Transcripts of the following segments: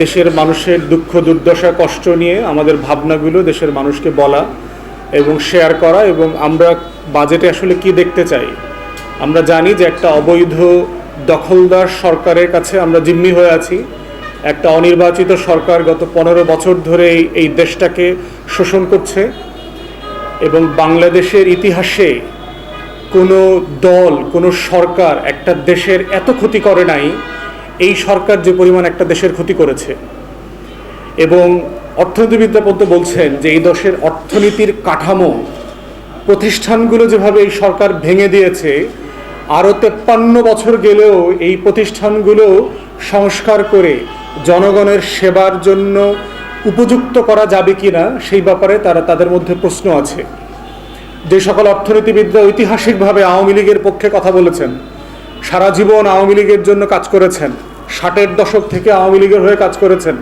দেশের মানুষের দুঃখ দুর্দশা কষ্ট নিয়ে আমাদের ভাবনাগুলো দেশের মানুষকে বলা এবং শেয়ার করা, এবং আমরা বাজেটে আসলে কি দেখতে চাই। আমরা জানি যে একটা অবৈধ দখলদার সরকারের কাছে আমরা জিম্মি হয়ে আছি। একটা অনির্বাচিত সরকার গত 15 বছর ধরে এই দেশটাকে শোষণ করছে, এবং বাংলাদেশের ইতিহাসে কোনো দল কোনো সরকার একটা দেশের এত ক্ষতি করে নাই এই সরকার যে পরিমাণ একটা দেশের ক্ষতি করেছে। এবং অর্থনীতিবিদরা বলছেন যে এই দেশের অর্থনীতির কাঠামো প্রতিষ্ঠানগুলো যেভাবে এই সরকার ভেঙে দিয়েছে, আরও 53 বছর গেলেও এই প্রতিষ্ঠানগুলো সংস্কার করে জনগণের সেবার জন্য উপযুক্ত করা যাবে কিনা সেই ব্যাপারে তাদের মধ্যে প্রশ্ন আছে। যে সকল অর্থনীতিবিদরা ঐতিহাসিকভাবে আওয়ামী লীগের পক্ষে কথা বলেছেন, সারা জীবন আওয়ামী লীগের জন্য কাজ করেছেন, 60-এর দশক থেকে আওয়ামী লীগের হয়ে কাজ করেছেন,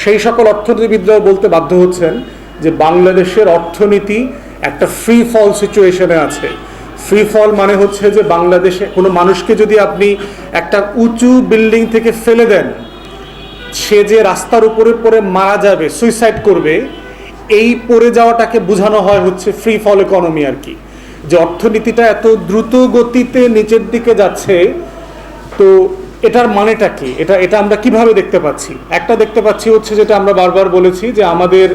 সেই সকল অর্থনীতিবিদরাও বলতে বাধ্য হচ্ছেন যে বাংলাদেশের অর্থনীতি একটা ফ্রি ফল সিচুয়েশনে আছে। ফ্রি ফল মানে হচ্ছে যে বাংলাদেশে কোনো মানুষকে যদি আপনি একটা উঁচু বিল্ডিং থেকে ফেলে দেন, সে যে রাস্তার উপরে পড়ে মারা যাবে, সুইসাইড করবে, এই পড়ে যাওয়াটাকে বোঝানো হয় হচ্ছে ফ্রি ফল ইকোনমি আর কি। যে অর্থনীতিটা এত দ্রুত গতিতে নিচের দিকে যাচ্ছে, তো এটার মানেটা কি? এটা আমরা কিভাবে দেখতে পাচ্ছি? একটা দেখতে পাচ্ছি হচ্ছে যেটা আমরা বারবার বলেছি যে আমাদের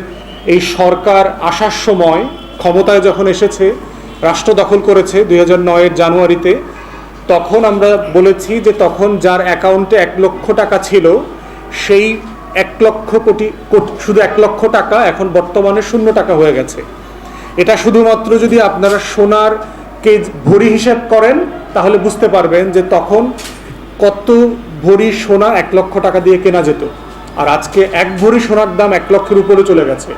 এই সরকার আসার সময় ক্ষমতায় যখন এসেছে, রাষ্ট্র দখল করেছে 2009-এর জানুয়ারিতে, তখন আমরা বলেছি যে তখন যার অ্যাকাউন্টে 1 লক্ষ টাকা ছিল, সেই 1 লক্ষ কোটি শুধু 1 লক্ষ টাকা এখন বর্তমানে 0 টাকা হয়ে গেছে। এটা শুধুমাত্র যদি আপনারা সোনার ভরি হিসাব করেন তাহলে বুঝতে পারবেন যে তখন কত ভরি সোনা 1 লক্ষ টাকা দিয়ে কেনা যেত। আর আজকে 1 ভরি সোনার দাম 1 লক্ষের উপরে চলে গেছে,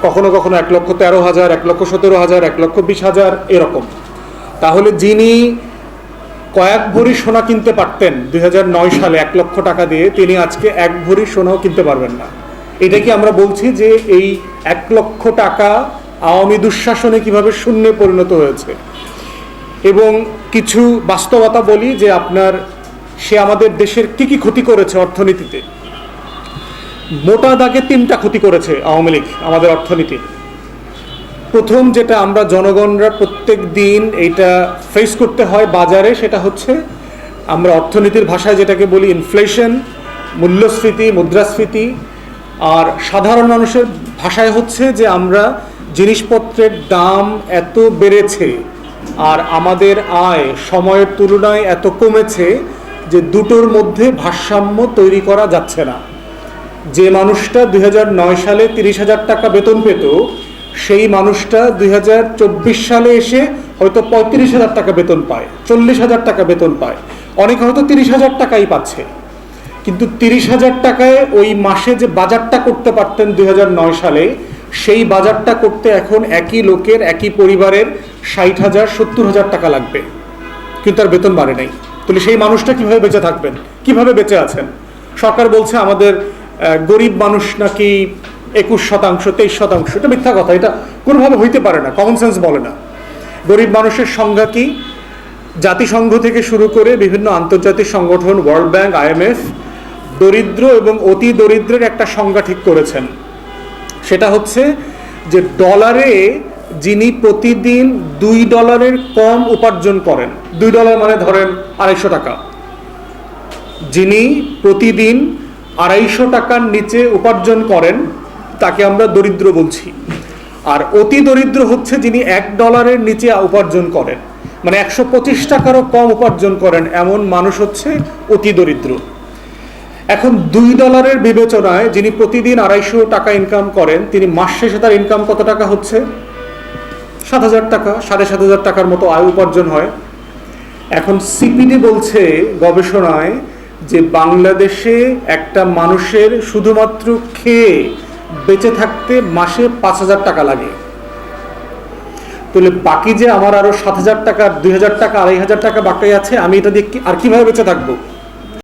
কখনো কখনো 1,13,000, 1,17,000, 1,20,000 এরকম। তাহলে যিনি কয়েক ভরি সোনা কিনতে পারতেন 2009 সালে 1 লক্ষ টাকা দিয়ে, তিনি আজকে 1 ভরি সোনাও কিনতে পারবেন না। এটা কি আমরা বলছি যে এই 1 লক্ষ টাকা আওয়ামী দুঃশাসনে কিভাবে শূন্যে পরিণত হয়েছে? এবং কিছু বাস্তবতা বলি যে সে আমাদের দেশের কি ক্ষতি করেছে অর্থনীতিতে। মোটা দাগে 3টা ক্ষতি করেছে আওয়ামী লীগ আমাদের অর্থনীতি। প্রথম যেটা আমরা জনগণরা প্রত্যেক দিন এইটা ফেস করতে হয় বাজারে, সেটা হচ্ছে আমরা অর্থনীতির ভাষায় যেটাকে বলি ইনফ্লেশন, মূল্যস্ফীতি, মুদ্রাস্ফীতি। আর সাধারণ মানুষের ভাষায় হচ্ছে যে আমরা জিনিসপত্রের দাম এত বেড়েছে আর আমাদের আয় সময়ের তুলনায় এত কমেছে যে দুটোর মধ্যে ভারসাম্য তৈরি করা যাচ্ছে না। যে মানুষটা 2009 সালে 30,000 টাকা বেতন পেত, সেই মানুষটা 2024 সালে এসে হয়তো 35,000 টাকা বেতন পায়, 40,000 টাকা বেতন পায়, অনেকে হয়তো 30,000 টাকাই পাচ্ছে। কিন্তু 30,000 টাকায় ওই মাসে যে বাজারটা করতে পারতেন 2009 সালে, সেই বাজারটা করতে এখন একই লোকের একই পরিবারের 60,000, 70,000 টাকা লাগবে, কিন্তু তার বেতন বাড়ে নাই। তাহলে সেই মানুষটা কিভাবে বেঁচে থাকবেন, কিভাবে বেঁচে আছেন? সরকার বলছে আমাদের গরিব মানুষ নাকি 21%, 23%। এটা মিথ্যা কথা, এটা কোনোভাবে হইতে পারে না, কমন সেন্স বলে না। গরিব মানুষের সংজ্ঞা কি? জাতিসংঘ থেকে শুরু করে বিভিন্ন আন্তর্জাতিক সংগঠন, ওয়ার্ল্ড ব্যাংক, IMF দরিদ্র এবং অতি দরিদ্রের একটা সংজ্ঞা ঠিক করেছেন। সেটা হচ্ছে যে ডলারে যিনি প্রতিদিন $2 কম উপার্জন করেন, $2 মানে ধরেন 250 টাকা, যিনি প্রতিদিন 250 টাকার নিচে উপার্জন করেন তাকে আমরা দরিদ্র বলছি। আর অতি দরিদ্র হচ্ছে যিনি $1 নিচে উপার্জন করেন, মানে 125 টাকারও কম উপার্জন করেন, এমন মানুষ হচ্ছে অতি দরিদ্র। এখন $2 বিবেচনায় যিনি প্রতিদিন 250 টাকা ইনকাম করেন, তিনি মাস শেষে তার ইনকাম কত টাকা হচ্ছে? 7,000 টাকা, 7,500 টাকার মতো আয় উপার্জন হয়। এখন সিপিডি বলছে গবেষণায় যে বাংলাদেশে একটা মানুষের শুধুমাত্র খেয়ে বেঁচে থাকতে মাসে 5,000 টাকা লাগে। তাহলে বাকি যে আমার আরো 7,000 টাকা, 2,000 টাকা, 2,500 টাকা বাকি আছে, আমি এটা দিয়ে আর কিভাবে বেঁচে থাকবো?